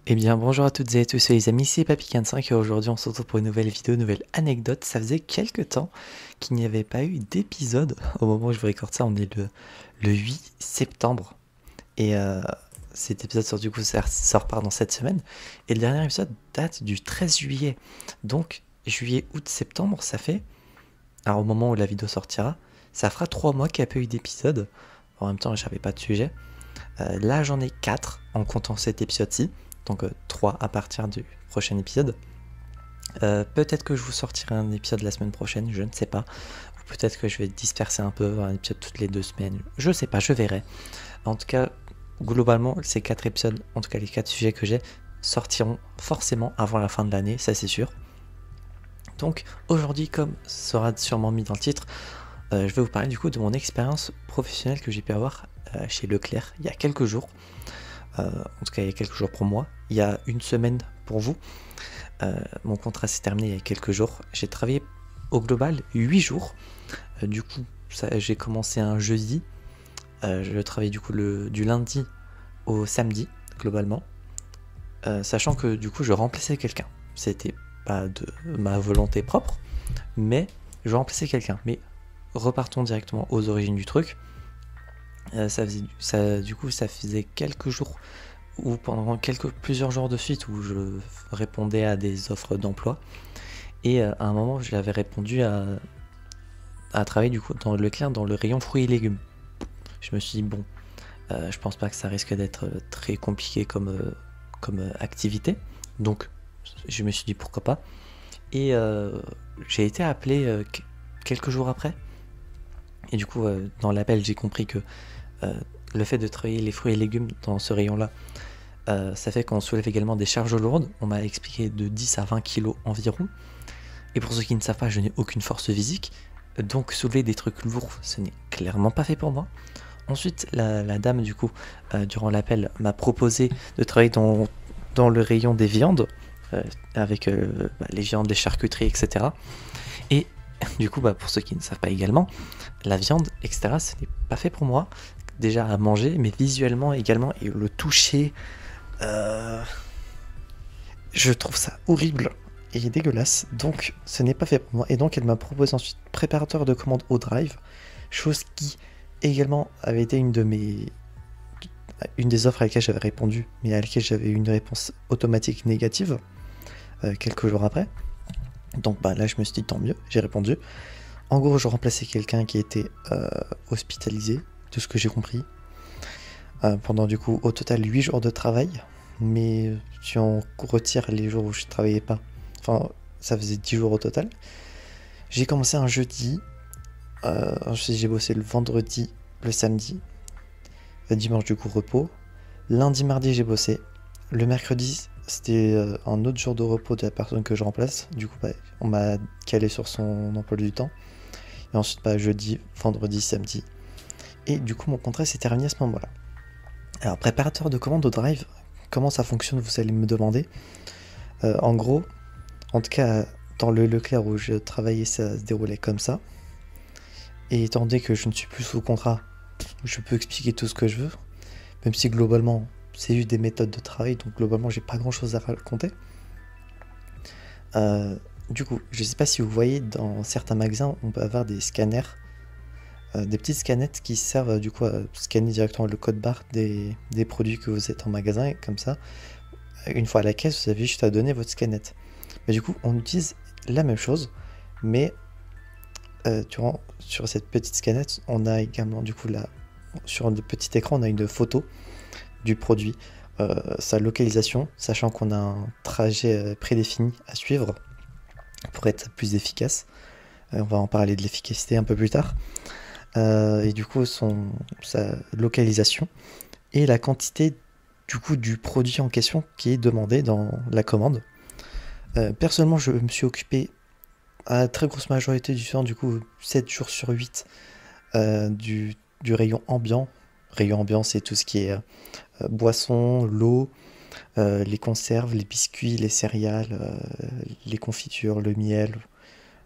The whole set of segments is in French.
Eh bien, bonjour à toutes et à tous les amis, c'est Papy45 et aujourd'hui on se retrouve pour une nouvelle vidéo, nouvelle anecdote. Ça faisait quelques temps qu'il n'y avait pas eu d'épisode. Au moment où je vous recorde ça, on est le 8 septembre. Et cet épisode sort du coup, ça sort pardon, cette semaine. Et le dernier épisode date du 13 juillet. Donc, juillet, août, septembre, ça fait... Alors au moment où la vidéo sortira, ça fera 3 mois qu'il n'y a pas eu d'épisode. En même temps, j'avais pas de sujet. Là, j'en ai 4 en comptant cet épisode-ci. Donc 3 à partir du prochain épisode. Peut-être que je vous sortirai un épisode la semaine prochaine, je ne sais pas. Ou peut-être que je vais disperser un peu, un épisode toutes les 2 semaines. Je sais pas, je verrai. En tout cas, globalement, ces 4 épisodes, en tout cas les 4 sujets que j'ai, sortiront forcément avant la fin de l'année, ça c'est sûr. Donc aujourd'hui, comme sera sûrement mis dans le titre, je vais vous parler du coup de mon expérience professionnelle que j'ai pu avoir chez Leclerc il y a quelques jours. En tout cas il y a quelques jours pour moi, il y a une semaine pour vous. Mon contrat s'est terminé il y a quelques jours. J'ai travaillé au global 8 jours. Du coup, j'ai commencé un jeudi. Je travaillais du coup du lundi au samedi, globalement. Sachant que du coup, je remplaçais quelqu'un. C'était pas de ma volonté propre, mais je remplaçais quelqu'un. Mais repartons directement aux origines du truc. Du coup, ça faisait quelques jours ou pendant plusieurs jours de suite où je répondais à des offres d'emploi. Et à un moment, j'avais répondu à travailler du coup dans Leclerc dans le rayon fruits et légumes. Je me suis dit, bon, je pense pas que ça risque d'être très compliqué comme activité. Donc, je me suis dit, pourquoi pas. Et j'ai été appelé quelques jours après. Et du coup, dans l'appel, j'ai compris que le fait de travailler les fruits et légumes dans ce rayon-là, ça fait qu'on soulève également des charges lourdes. On m'a expliqué de 10 à 20 kilos environ. Et pour ceux qui ne savent pas, je n'ai aucune force physique. Donc soulever des trucs lourds, ce n'est clairement pas fait pour moi. Ensuite, la dame, du coup, durant l'appel, m'a proposé de travailler dans le rayon des viandes, avec les viandes, les charcuteries, etc. Et du coup, pour ceux qui ne savent pas également, la viande, etc., ce n'est pas fait pour moi. Déjà à manger, mais visuellement également, et le toucher, je trouve ça horrible et dégueulasse, donc ce n'est pas fait pour moi. Et donc elle m'a proposé ensuite préparateur de commandes au drive, chose qui également avait été une des offres à laquelle j'avais répondu, mais à laquelle j'avais eu une réponse automatique négative quelques jours après. Donc là je me suis dit tant mieux, j'ai répondu. En gros je remplaçais quelqu'un qui était hospitalisé, de ce que j'ai compris, pendant du coup au total 8 jours de travail. Mais si on retire les jours où je travaillais pas, enfin ça faisait 10 jours au total. J'ai commencé un jeudi, j'ai bossé le vendredi, le samedi, le dimanche du coup repos. Lundi, mardi j'ai bossé. Le mercredi c'était un autre jour de repos de la personne que je remplace. Du coup on m'a calé sur son emploi du temps. Et ensuite jeudi, vendredi, samedi. Et du coup mon contrat s'est terminé à ce moment-là. Alors préparateur de commande au drive, comment ça fonctionne, vous allez me demander. En gros, en tout cas, dans le Leclerc où je travaillais, ça se déroulait comme ça. Et étant donné que je ne suis plus sous contrat, je peux expliquer tout ce que je veux. Même si globalement, c'est juste des méthodes de travail, donc globalement, j'ai pas grand chose à raconter. Du coup, je sais pas si vous voyez, dans certains magasins, on peut avoir des scanners, des petites scanettes qui servent du coup à scanner directement le code barre des produits que vous êtes en magasin, et comme ça, une fois à la caisse, vous avez juste à donner votre scannette. Mais du coup, on utilise la même chose, mais sur cette petite scannette, on a également du coup sur le petit écran, on a une photo du produit, sa localisation, sachant qu'on a un trajet prédéfini à suivre pour être plus efficace. On va en parler de l'efficacité un peu plus tard. Et du coup, sa localisation et la quantité du coup du produit en question qui est demandé dans la commande. Personnellement, je me suis occupé à la très grosse majorité du temps, du coup 7 jours sur 8, du rayon ambiant. Rayon ambiant, c'est tout ce qui est boisson, l'eau, les conserves, les biscuits, les céréales, les confitures, le miel,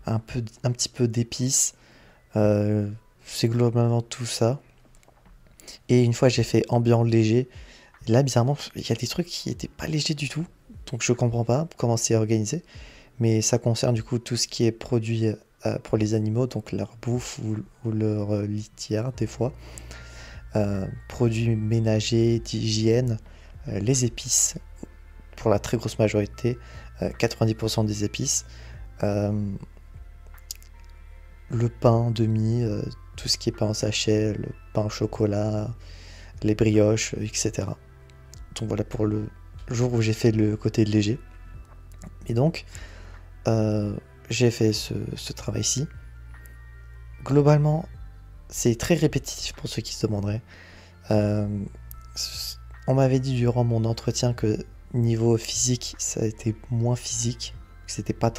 un petit peu d'épices. C'est globalement tout ça. Et une fois j'ai fait ambiant léger, Et là, bizarrement, il y a des trucs qui étaient pas légers du tout, donc je comprends pas comment c'est organisé, mais ça concerne du coup tout ce qui est produit pour les animaux, donc leur bouffe ou leur litière des fois, produits ménagers, d'hygiène, les épices, pour la très grosse majorité, 90% des épices, euh, le pain demi, tout ce qui est pain en sachet, le pain au chocolat, les brioches, etc. Donc voilà pour le jour où j'ai fait le côté léger. Et donc, j'ai fait ce travail-ci. Globalement, c'est très répétitif pour ceux qui se demanderaient. Euh, on m'avait dit durant mon entretien que niveau physique, ça a été moins physique, que c'était pas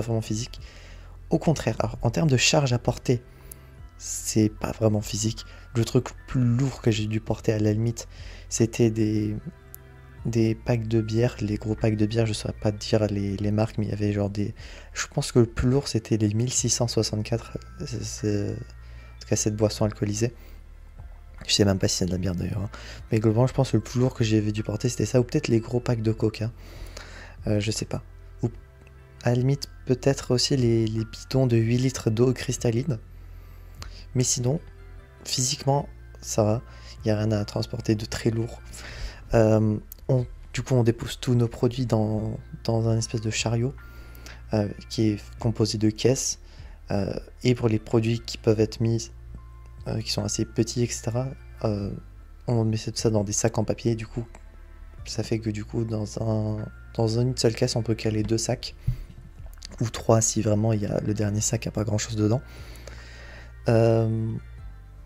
vraiment physique. Au contraire, alors, en termes de charge à porter, c'est pas vraiment physique. Le truc le plus lourd que j'ai dû porter à la limite, c'était des packs de bière, les gros packs de bière, je saurais pas te dire les marques, mais il y avait genre des... Je pense que le plus lourd c'était les 1664, en tout cas cette boisson alcoolisée. Je sais même pas si c'est de la bière d'ailleurs, hein. Mais globalement je pense que le plus lourd que j'ai dû porter c'était ça, ou peut-être les gros packs de coca, je sais pas. Ou à la limite peut-être aussi les bidons de 8 litres d'eau cristalline. Mais sinon, physiquement, ça va, il n'y a rien à transporter de très lourd. Euh, du coup, on dépose tous nos produits dans un espèce de chariot qui est composé de caisses. Et pour les produits qui peuvent être mis, qui sont assez petits, etc., on met tout ça dans des sacs en papier. Du coup, ça fait que du coup, dans une seule caisse, on peut caler 2 sacs. Ou 3 si vraiment il y a le dernier sac, il n'y a pas grand-chose dedans.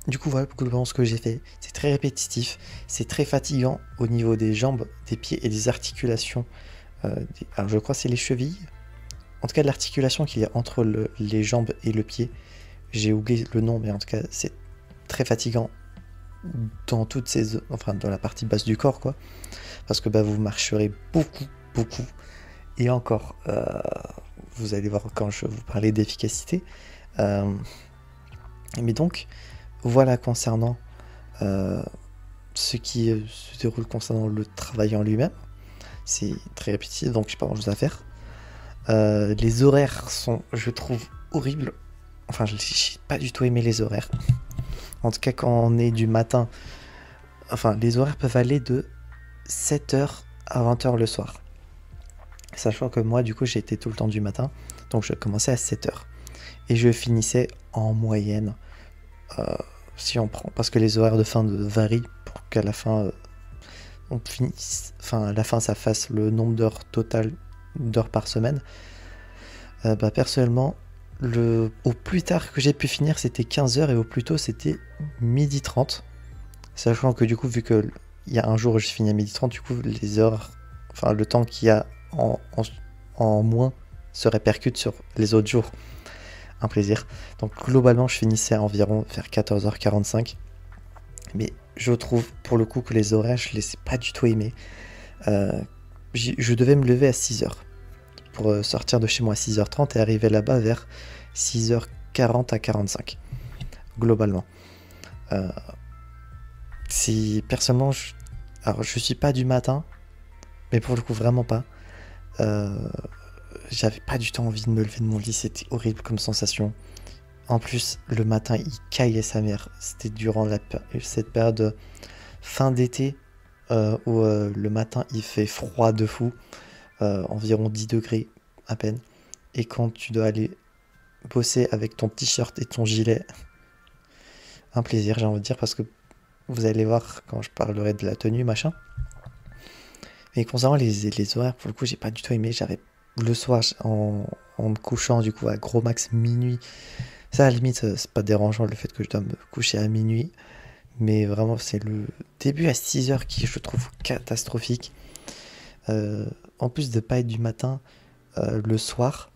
Du coup, voilà globalement ce que j'ai fait. C'est très répétitif, c'est très fatigant au niveau des jambes, des pieds et des articulations. Alors, je crois que c'est les chevilles. En tout cas, l'articulation qu'il y a entre les jambes et le pied. J'ai oublié le nom, mais en tout cas, c'est très fatigant dans enfin, dans la partie basse du corps, quoi. Parce que bah, vous marcherez beaucoup, beaucoup. Et encore, vous allez voir quand je vous parlais d'efficacité. Mais donc, voilà concernant ce qui se déroule concernant le travail en lui-même. C'est très répétitif, donc j'ai pas grand chose à faire. Les horaires sont, je trouve, horribles. Enfin, j'ai pas du tout aimé les horaires. En tout cas, quand on est du matin, enfin, les horaires peuvent aller de 7h à 20h le soir. Sachant que moi, du coup, j'ai été tout le temps du matin, donc je commençais à 7h. Et je finissais en moyenne, si on prend, parce que les horaires de fin varient pour qu'à la fin, on finisse, enfin, à la fin, ça fasse le nombre d'heures total d'heures par semaine. Bah, personnellement, au plus tard que j'ai pu finir, c'était 15h et au plus tôt, c'était 12h30. Sachant que du coup, vu que il y a un jour où j'ai fini à 12h30, du coup, les heures, enfin, le temps qu'il y a en moins se répercute sur les autres jours. Un plaisir. Donc globalement, je finissais à environ vers 14h45. Mais je trouve pour le coup que les horaires, je les ai pas du tout aimés. Je devais me lever à 6h pour sortir de chez moi à 6h30 et arriver là-bas vers 6h40 à 45. Globalement. Si personnellement, alors je suis pas du matin, mais pour le coup vraiment pas. J'avais pas du tout envie de me lever de mon lit, c'était horrible comme sensation. En plus, le matin, il caillait sa mère. C'était durant cette période fin d'été où le matin, il fait froid de fou, environ 10 degrés à peine. Et quand tu dois aller bosser avec ton t-shirt et ton gilet, un plaisir, j'ai envie de dire, parce que vous allez voir quand je parlerai de la tenue, machin. Mais concernant les horaires, pour le coup, j'ai pas du tout aimé. J'avais le soir, en me couchant, du coup, à gros max minuit. Ça, à la limite, c'est pas dérangeant le fait que je dois me coucher à minuit. Mais vraiment, c'est le début à 6h qui, je trouve, catastrophique. En plus de pas être du matin, le soir,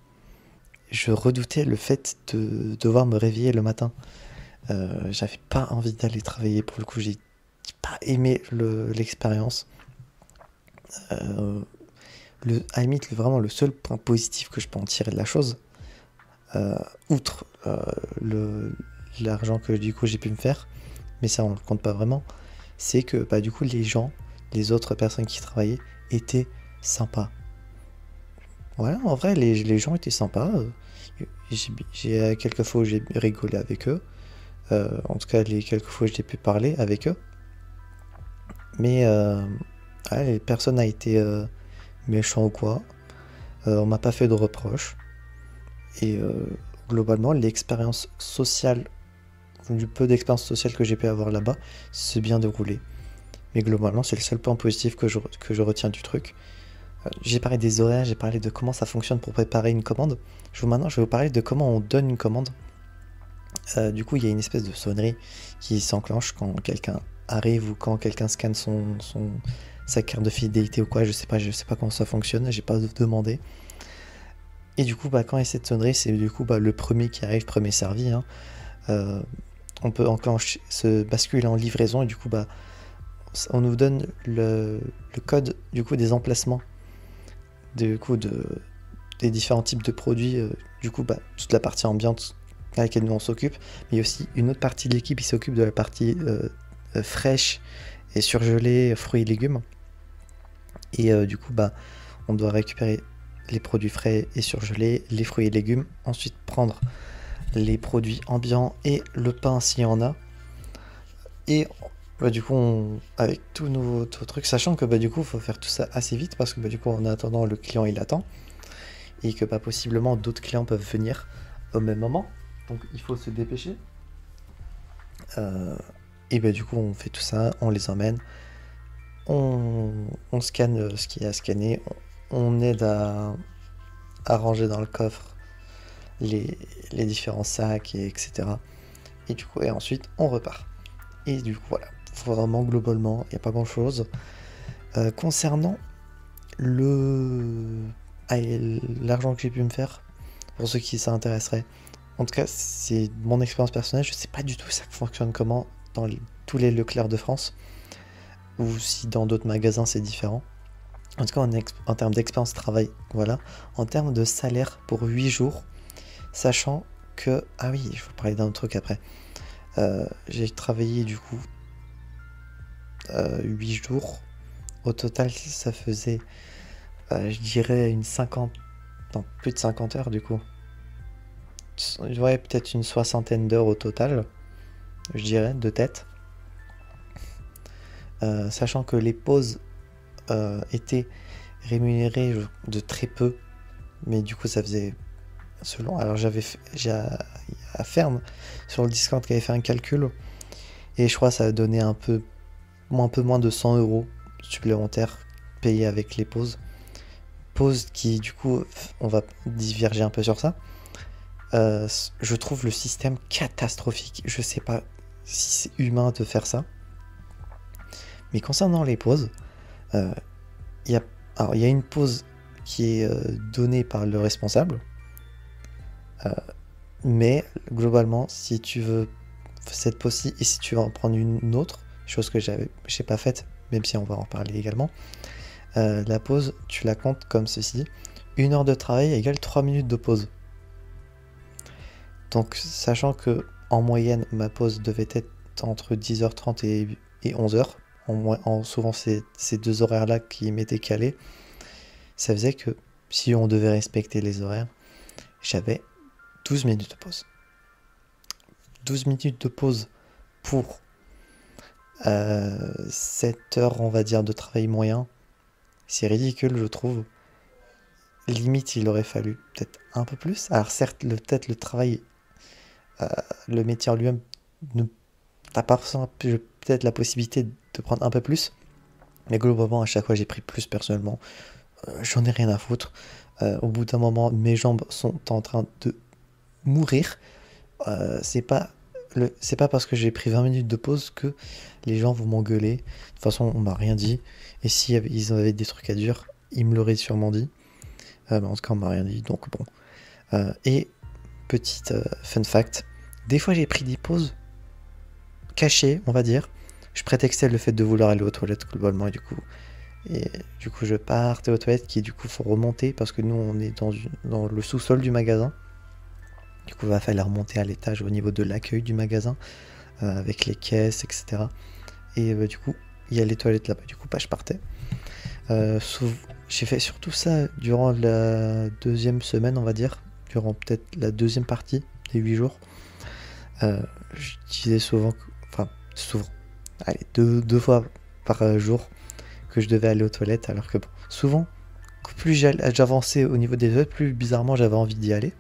je redoutais le fait de devoir me réveiller le matin. J'avais pas envie d'aller travailler. Pour le coup, j'ai pas aimé l'expérience. À la limite, vraiment le seul point positif que je peux en tirer de la chose, outre l'argent que du coup j'ai pu me faire, mais ça on le compte pas vraiment, c'est que bah, du coup les gens, les autres personnes qui travaillaient étaient sympas. Ouais, en vrai, les gens étaient sympas. J'ai quelques fois où j'ai rigolé avec eux. En tout cas, les quelques fois où j'ai pu parler avec eux. Mais ouais, personne n'a été méchant ou quoi. On m'a pas fait de reproches. Et globalement, l'expérience sociale, du peu d'expérience sociale que j'ai pu avoir là-bas, s'est bien déroulé. Mais globalement, c'est le seul point positif que je retiens du truc. J'ai parlé des horaires, j'ai parlé de comment ça fonctionne pour préparer une commande. Maintenant, je vais vous parler de comment on donne une commande. Du coup, il y a une espèce de sonnerie qui s'enclenche quand quelqu'un arrive ou quand quelqu'un scanne sa carte de fidélité ou quoi. Je sais pas comment ça fonctionne, j'ai pas demandé. Et du coup, bah, quand il y a cette sonnerie, c'est du coup bah, le premier qui arrive, premier servi. Hein. On peut enclencher, se basculer en livraison et du coup, bah, on nous donne le code du coup des emplacements des différents types de produits. Du coup, bah, toute la partie ambiante à laquelle nous on s'occupe, mais il y a aussi une autre partie de l'équipe qui s'occupe de la partie fraîche et surgelée, fruits et légumes. Et du coup, bah, on doit récupérer les produits frais et surgelés, les fruits et légumes, ensuite prendre les produits ambiants et le pain s'il y en a. Et bah, du coup, avec tous nos trucs, sachant que bah, du coup, il faut faire tout ça assez vite parce que bah, du coup, en attendant, le client il attend et que bah, possiblement d'autres clients peuvent venir au même moment. Donc il faut se dépêcher. Et bah, du coup, on fait tout ça, on les emmène, on scanne ce qu'il y a à scanner, on aide à ranger dans le coffre les différents sacs, etc. Et du coup, et ensuite, on repart. Et du coup, voilà, vraiment, globalement, il n'y a pas grand-chose. Concernant l'argent que j'ai pu me faire, pour ceux qui s'intéresseraient, en tout cas, c'est mon expérience personnelle, je sais pas du tout ça fonctionne comment dans tous les Leclerc de France, ou si dans d'autres magasins c'est différent. En tout cas, en termes d'expérience travail, voilà. En termes de salaire pour 8 jours, sachant que... Ah oui, je vais vous parler d'un autre truc après. J'ai travaillé du coup 8 jours. Au total, ça faisait, je dirais, plus de 50 heures du coup. Ouais, peut-être une soixantaine d'heures au total, je dirais, de tête. Sachant que les pauses étaient rémunérées de très peu, mais du coup ça faisait selon. Alors j'ai à Ferme sur le Discord qui avait fait un calcul et je crois que ça a donné un peu moins de 100 € supplémentaires payés avec les pauses. Pauses qui du coup, on va diverger un peu sur ça. Je trouve le système catastrophique. Je sais pas si c'est humain de faire ça. Mais concernant les pauses, il y a une pause qui est donnée par le responsable. Mais globalement, si tu veux cette pause-ci et si tu veux en prendre une autre, chose que j'ai pas faite, même si on va en parler également, la pause, tu la comptes comme ceci. 1 heure de travail égale 3 minutes de pause. Donc, sachant que en moyenne, ma pause devait être entre 10h30 et 11h, souvent c'est ces deux horaires-là qui m'étaient calés, ça faisait que si on devait respecter les horaires, j'avais 12 minutes de pause. 12 minutes de pause pour 7 heures, on va dire, de travail moyen. C'est ridicule, je trouve. Limite, il aurait fallu peut-être un peu plus. Alors certes, peut-être le travail, le métier en lui-même n'a pas peut-être la possibilité de prendre un peu plus. Mais globalement, à chaque fois, j'ai pris plus personnellement. J'en ai rien à foutre. Au bout d'un moment, mes jambes sont en train de mourir. C'est pas parce que j'ai pris 20 minutes de pause que les gens vont m'engueuler. De toute façon, on m'a rien dit. Et si ils avaient des trucs à dire, ils me l'auraient sûrement dit. Mais en tout cas, on m'a rien dit. Donc bon. Et petite fun fact. Des fois, j'ai pris des pauses cachées, on va dire. Je prétextais le fait de vouloir aller aux toilettes globalement et du coup je partais aux toilettes qui du coup faut remonter parce que nous on est dans le sous-sol du magasin. Du coup il va falloir monter à l'étage au niveau de l'accueil du magasin avec les caisses, etc. et du coup il y a les toilettes là-bas, du coup je partais. J'ai fait surtout ça durant la deuxième semaine, on va dire, durant peut-être la deuxième partie des 8 jours. Je disais souvent, souvent, allez, deux fois par jour que je devais aller aux toilettes, alors que bon, souvent, plus j'avançais au niveau des toilettes, plus bizarrement j'avais envie d'y aller.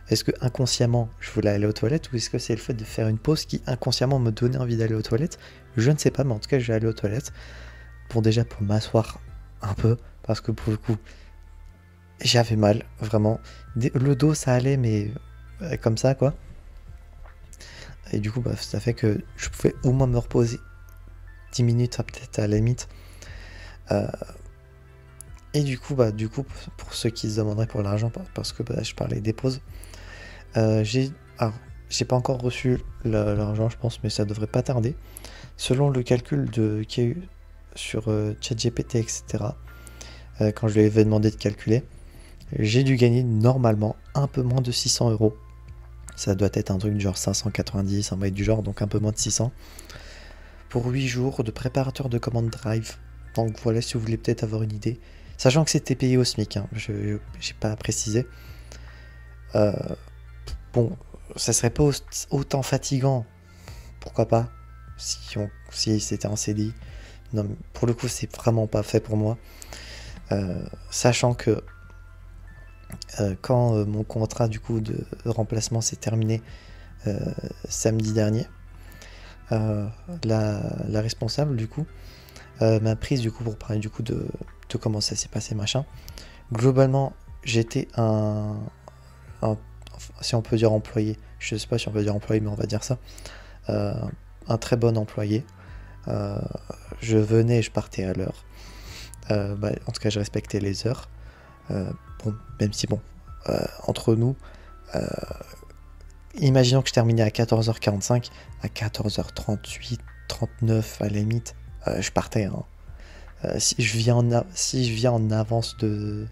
Est-ce que inconsciemment je voulais aller aux toilettes, ou est-ce que c'est le fait de faire une pause qui inconsciemment me donnait envie d'aller aux toilettes? Je ne sais pas, mais en tout cas je vais aller aux toilettes pour m'asseoir un peu, parce que pour le coup j'avais mal, vraiment. Le dos ça allait, mais comme ça quoi. Et du coup ça fait que je pouvais au moins me reposer 10 minutes peut-être à la limite. Et du coup, pour ceux qui se demanderaient pour l'argent, parce que je parlais des pauses, j'ai pas encore reçu l'argent, je pense, mais ça devrait pas tarder. Selon le calcul qu'il y a eu sur ChatGPT, etc., quand je lui avais demandé de calculer, j'ai dû gagner normalement un peu moins de 600 euros. Ça doit être un truc du genre 590, un bail du genre, donc un peu moins de 600. Pour 8 jours de préparateur de commande Drive. Donc voilà, si vous voulez peut-être avoir une idée. Sachant que c'était payé au SMIC, hein, j'ai pas précisé. Bon, ça serait pas autant fatigant, pourquoi pas, si c'était un CDI. Non, mais pour le coup, c'est vraiment pas fait pour moi. Sachant que quand mon contrat du coup de remplacement s'est terminé samedi dernier, la responsable du coup m'a prise du coup pour parler du coup de comment ça s'est passé machin. Globalement, j'étais si on peut dire employé, je sais pas si on peut dire employé, mais on va dire ça, un très bon employé. Je venais et je partais à l'heure. En tout cas, je respectais les heures. Bon, même si bon, entre nous, imaginons que je terminais à 14h45, à 14h38, 39 à la limite, je partais. Hein. Si je viens en avance de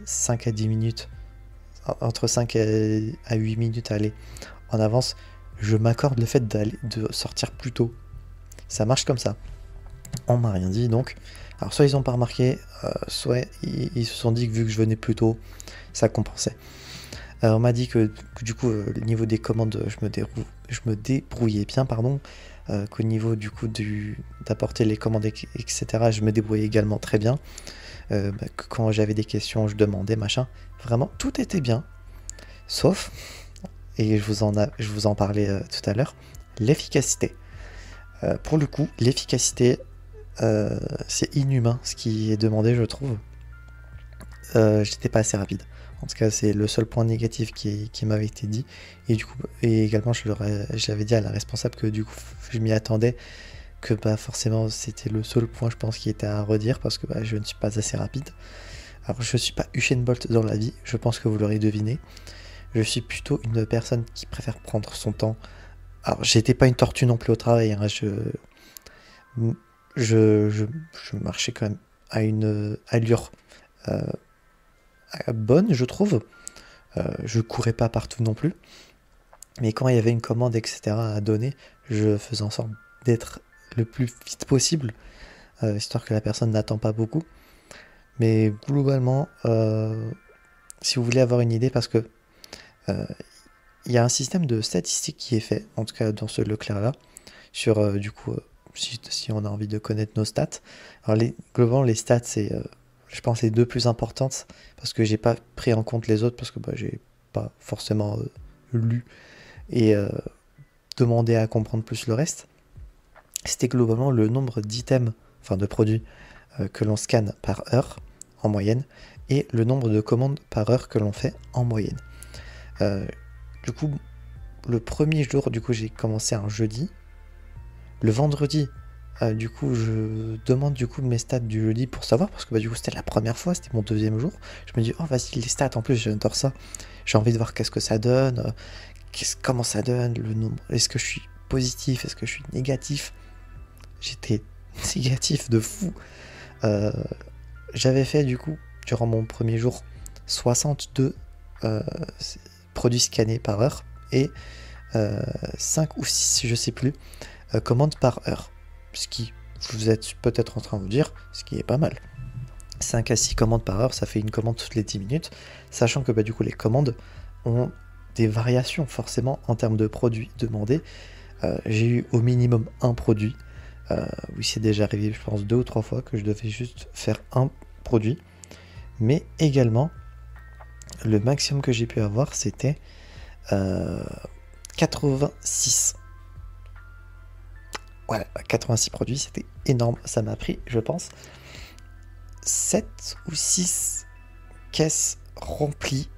5 à 10 minutes, entre 5 à 8 minutes à aller en avance, je m'accorde le fait de sortir plus tôt. Ça marche comme ça. On m'a rien dit donc. Alors soit ils ont pas remarqué, soit ils se sont dit que vu que je venais plus tôt, ça compensait. On m'a dit que du coup, le niveau des commandes, je me débrouillais bien, pardon. Qu'au niveau du coup d'apporter les commandes, etc., je me débrouillais également très bien. Que quand j'avais des questions, je demandais, machin. Vraiment, tout était bien. Sauf, et je vous en parlais tout à l'heure, l'efficacité. Pour le coup, l'efficacité, c'est inhumain ce qui est demandé, je trouve. J'étais pas assez rapide. En tout cas, c'est le seul point négatif qui m'avait été dit. Et du coup, et également, j'avais dit à la responsable que du coup, je m'y attendais, que forcément, c'était le seul point, je pense, qui était à redire, parce que je ne suis pas assez rapide. Alors, je suis pas Usain Bolt dans la vie, je pense que vous l'aurez deviné. Je suis plutôt une personne qui préfère prendre son temps. Alors, j'étais pas une tortue non plus au travail, hein, je marchais quand même à une allure bonne, je trouve. Je courais pas partout non plus. Mais quand il y avait une commande, etc. à donner, je faisais en sorte d'être le plus vite possible, histoire que la personne n'attend pas beaucoup. Mais globalement, si vous voulez avoir une idée, parce que il y a un système de statistiques qui est fait, en tout cas dans ce Leclerc-là, sur du coup, si on a envie de connaître nos stats. Alors globalement, les stats, c'est, je pense, les deux plus importantes, parce que j'ai pas pris en compte les autres, parce que j'ai pas forcément lu et demandé à comprendre plus le reste. C'était globalement le nombre d'items, enfin de produits, que l'on scanne par heure, en moyenne, et le nombre de commandes par heure que l'on fait en moyenne. Du coup, le premier jour, du coup, j'ai commencé un jeudi. Le vendredi, du coup, je demande du coup mes stats du jeudi pour savoir, parce que du coup, c'était la première fois, c'était mon deuxième jour. Je me dis, oh, vas-y, les stats, en plus, j'adore ça. J'ai envie de voir qu'est-ce que ça donne, comment ça donne, le nombre. Est-ce que je suis positif, est-ce que je suis négatif? J'étais négatif de fou. J'avais fait, du coup, durant mon premier jour, 62 produits scannés par heure et 5 ou 6, je sais plus, commandes par heure. ce qui, vous êtes peut-être en train de vous dire, ce qui est pas mal. 5 à 6 commandes par heure, ça fait une commande toutes les 10 minutes, sachant que du coup les commandes ont des variations forcément en termes de produits demandés. J'ai eu au minimum un produit. Oui, c'est déjà arrivé, je pense, 2 ou 3 fois que je devais juste faire un produit. Mais également, le maximum que j'ai pu avoir, c'était 86. Voilà, 86 produits, c'était énorme. Ça m'a pris, je pense, 7 ou 6 caisses remplies,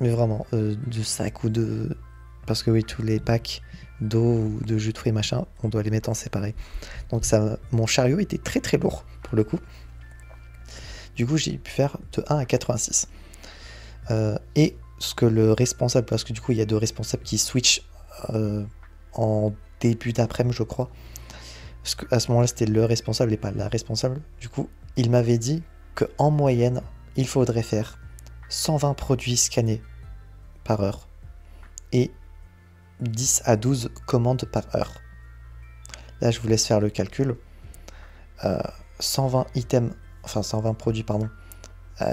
mais vraiment, de sacs ou de... Parce que oui, tous les packs d'eau ou de jus de fruits machin, on doit les mettre en séparé. Donc ça, mon chariot était très très lourd pour le coup. Du coup, j'ai pu faire de 1 à 86. Et ce que le responsable, parce que du coup, il y a deux responsables qui switchent en début d'après-midi, je crois. Parce qu'à ce moment-là, c'était le responsable et pas la responsable. Du coup, il m'avait dit qu'en moyenne, il faudrait faire 120 produits scannés par heure et 10 à 12 commandes par heure. Là, je vous laisse faire le calcul. 120 items, enfin 120 produits, pardon,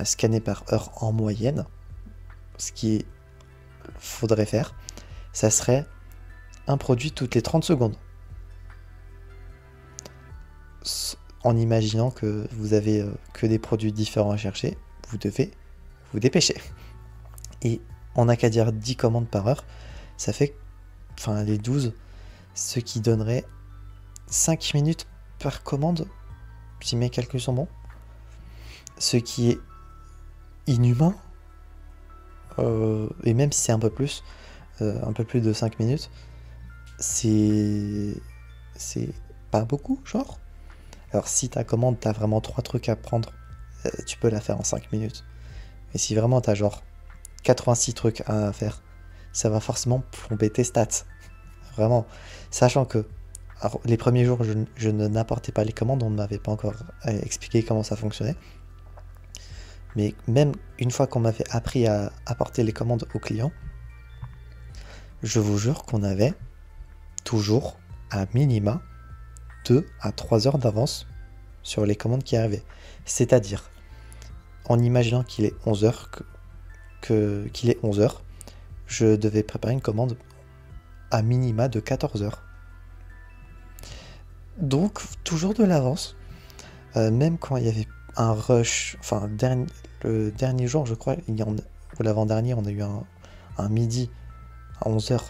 scannés par heure en moyenne. Ce qu'il faudrait faire, ça serait un produit toutes les 30 secondes. En imaginant que vous avez que des produits différents à chercher, vous devez vous dépêcher. Et on n'a qu'à dire 10 commandes par heure, ça fait, enfin les 12, ce qui donnerait 5 minutes par commande, si mes calculs sont bons. Ce qui est inhumain, et même si c'est un peu plus de 5 minutes, c'est pas beaucoup, genre. Alors si ta commande, t'as vraiment 3 trucs à prendre, tu peux la faire en 5 minutes. Mais si vraiment t'as genre 86 trucs à faire, ça va forcément plomber tes stats. Vraiment. Sachant que alors, les premiers jours, je n'apportais pas les commandes, on ne m'avait pas encore expliqué comment ça fonctionnait. Mais même une fois qu'on m'avait appris à apporter les commandes aux clients, je vous jure qu'on avait toujours à minima 2 à 3 heures d'avance sur les commandes qui arrivaient. C'est-à-dire, en imaginant qu'il est 11h, qu'il est 11h, je devais préparer une commande à minima de 14 heures. Donc, toujours de l'avance, même quand il y avait un rush, enfin, le dernier jour, je crois, ou l'avant-dernier, on a eu un midi à 11h,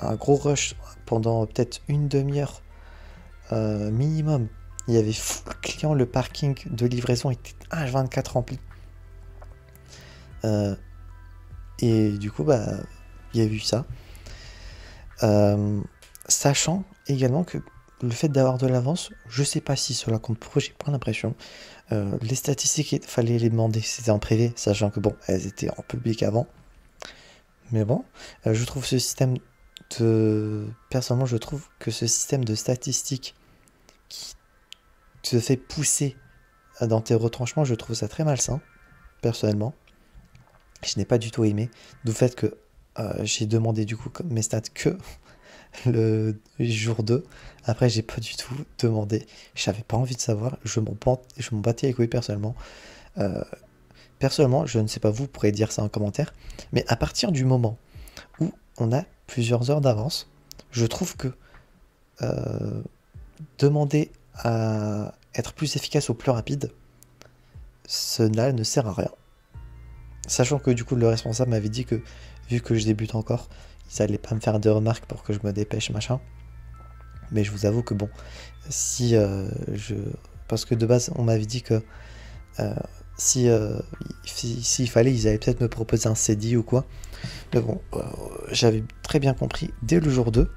un gros rush pendant peut-être une demi-heure minimum. Il y avait full client, le parking de livraison était H24 rempli. Et du coup, il y a eu ça. Sachant également que le fait d'avoir de l'avance, je sais pas si cela compte pour eux, j'ai pas l'impression. Les statistiques, il fallait les demander, c'était en privé, sachant que bon, elles étaient en public avant. Mais bon, je trouve ce système personnellement, je trouve que ce système de statistiques qui te fait pousser dans tes retranchements, je trouve ça très malsain, personnellement. Je n'ai pas du tout aimé, d'où le fait que j'ai demandé du coup mes stats que le jour 2. Après, j'ai pas du tout demandé. J'avais pas envie de savoir. Je m'en battais les couilles personnellement. Personnellement, je ne sais pas, vous pourrez dire ça en commentaire. Mais à partir du moment où on a plusieurs heures d'avance, je trouve que demander à être plus efficace ou plus rapide, cela ne sert à rien. Sachant que du coup, le responsable m'avait dit que, vu que je débute encore, ils allaient pas me faire des remarques pour que je me dépêche, machin. Mais je vous avoue que bon, si parce que de base, on m'avait dit que s'il fallait, ils allaient peut-être me proposer un CDI ou quoi. Mais bon, j'avais très bien compris dès le jour 2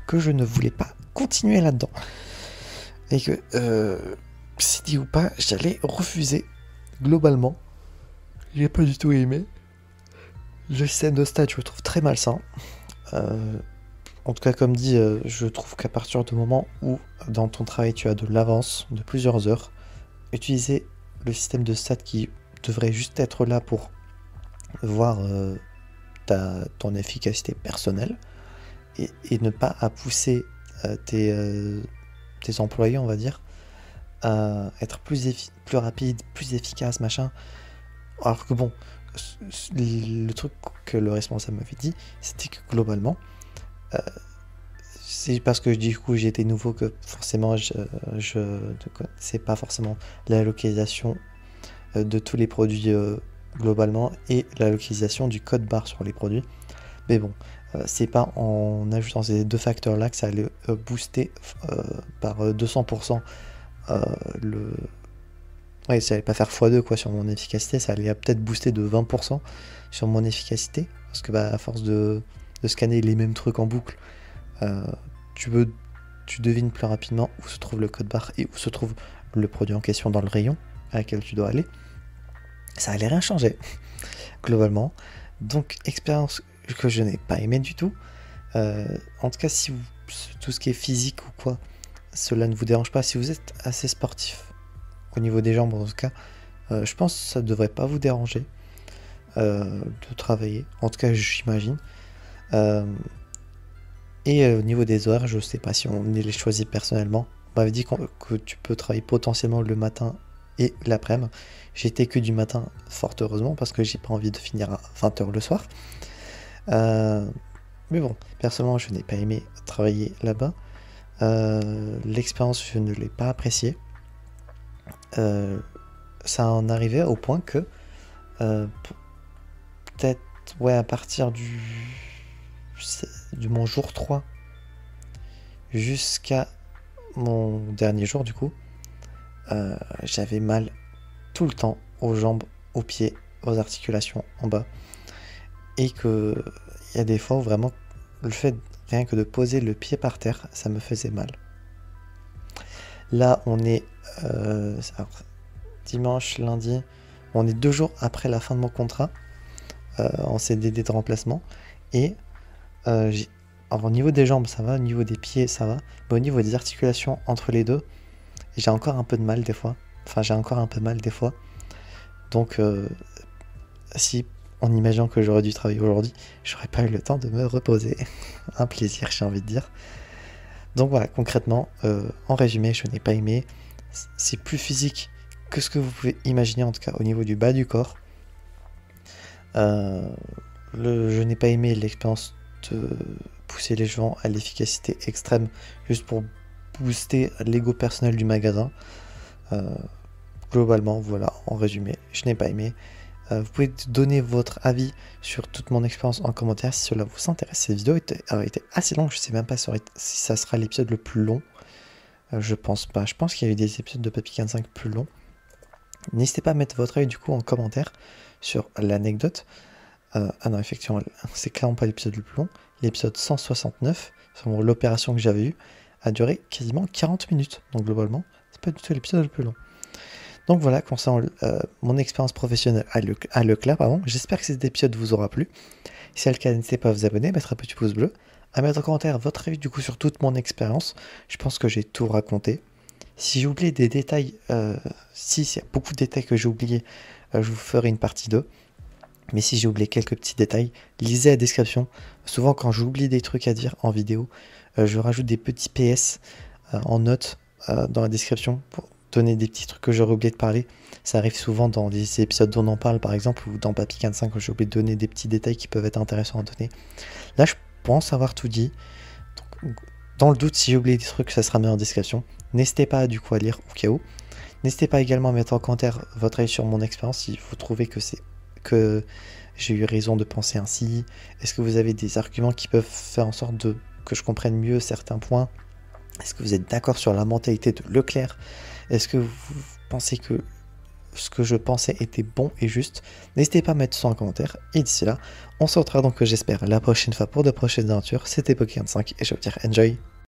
que je ne voulais pas continuer là-dedans. Et que CDI ou pas, j'allais refuser globalement. J'ai pas du tout aimé. Le système de stats, je le trouve très malsain. En tout cas, comme dit, je trouve qu'à partir du moment où dans ton travail tu as de l'avance de plusieurs heures, utiliser le système de stats qui devrait juste être là pour voir ton efficacité personnelle et ne pas à pousser tes employés, on va dire, être plus rapide, plus efficace, machin. Alors que bon, le truc que le responsable m'avait dit, c'était que globalement, euh, c'est parce que du coup j'étais nouveau que forcément je ne connaissais pas forcément la localisation de tous les produits globalement et la localisation du code barre sur les produits. Mais bon, c'est pas en ajoutant ces deux facteurs là que ça allait booster par 200% le. Ouais, ça allait pas faire x2 quoi sur mon efficacité, ça allait peut-être booster de 20% sur mon efficacité. Parce que à force de scanner les mêmes trucs en boucle, euh, tu devines plus rapidement où se trouve le code barre et où se trouve le produit en question dans le rayon à laquelle tu dois aller. Ça allait rien changer, globalement. Donc, expérience que je n'ai pas aimé du tout. En tout cas, si tout ce qui est physique ou quoi, cela ne vous dérange pas. Si vous êtes assez sportif, au niveau des jambes en tout cas, je pense que ça ne devrait pas vous déranger de travailler. En tout cas, j'imagine. Et au niveau des horaires, je sais pas si on les choisit personnellement. On m'avait dit que tu peux travailler potentiellement le matin et l'après-midi. J'étais que du matin, fort heureusement, parce que j'ai pas envie de finir à 20h le soir. Mais bon, personnellement, je n'ai pas aimé travailler là-bas. L'expérience, je ne l'ai pas appréciée. Ça en arrivait au point que peut-être à partir de mon jour 3 jusqu'à mon dernier jour du coup, j'avais mal tout le temps aux jambes, aux pieds, aux articulations en bas, et que il y a des fois où vraiment le fait rien que de poser le pied par terre, ça me faisait mal. Là on est dimanche, lundi, on est 2 jours après la fin de mon contrat en CDD de remplacement, et alors, au niveau des jambes ça va, au niveau des pieds ça va, mais au niveau des articulations entre les deux, j'ai encore un peu de mal des fois. Donc si en imaginant que j'aurais dû travailler aujourd'hui, j'aurais pas eu le temps de me reposer. Un plaisir, j'ai envie de dire. Donc voilà, concrètement, en résumé, je n'ai pas aimé. C'est plus physique que ce que vous pouvez imaginer, en tout cas au niveau du bas du corps. Je n'ai pas aimé l'expérience de pousser les gens à l'efficacité extrême juste pour booster l'ego personnel du magasin. Globalement, voilà, en résumé, je n'ai pas aimé. Vous pouvez donner votre avis sur toute mon expérience en commentaire si cela vous intéresse. Cette vidéo a été assez longue, je sais même pas si ça sera l'épisode le plus long. Je pense pas, je pense qu'il y a eu des épisodes de Papy 45 plus longs. N'hésitez pas à mettre votre avis du coup en commentaire sur l'anecdote. Ah non, effectivement, c'est clairement pas l'épisode le plus long. L'épisode 169, sur l'opération que j'avais eue, a duré quasiment 40 minutes. Donc globalement, c'est pas du tout l'épisode le plus long. Donc voilà, concernant mon expérience professionnelle à Leclerc, j'espère que cet épisode vous aura plu. Si c'est le cas, n'hésitez pas à vous abonner, mettre un petit pouce bleu, à mettre en commentaire votre avis du coup sur toute mon expérience. Je pense que j'ai tout raconté. Si j'ai oublié des détails, s'il y a beaucoup de détails que j'ai oubliés, je vous ferai une partie 2. Mais si j'ai oublié quelques petits détails, lisez la description. Souvent quand j'oublie des trucs à dire en vidéo, je rajoute des petits PS en notes dans la description pour donner des petits trucs que j'aurais oublié de parler. Ça arrive souvent dans des épisodes dont on en parle par exemple, ou dans Papy 45 quand j'ai oublié de donner des petits détails qui peuvent être intéressants à donner. Là je pense avoir tout dit. Donc, dans le doute, si j'ai oublié des trucs, ça sera mis en description. N'hésitez pas du coup à lire au cas où. N'hésitez pas également à mettre en commentaire votre avis sur mon expérience si vous trouvez que j'ai eu raison de penser ainsi. Est-ce que vous avez des arguments qui peuvent faire en sorte que je comprenne mieux certains points? Est-ce que vous êtes d'accord sur la mentalité de Leclerc? Est-ce que vous pensez que ce que je pensais était bon et juste? N'hésitez pas à mettre ça en commentaire. Et d'ici là, on se retrouvera donc, j'espère, la prochaine fois pour de prochaines aventures. C'était Papy 45 et je veux dire enjoy.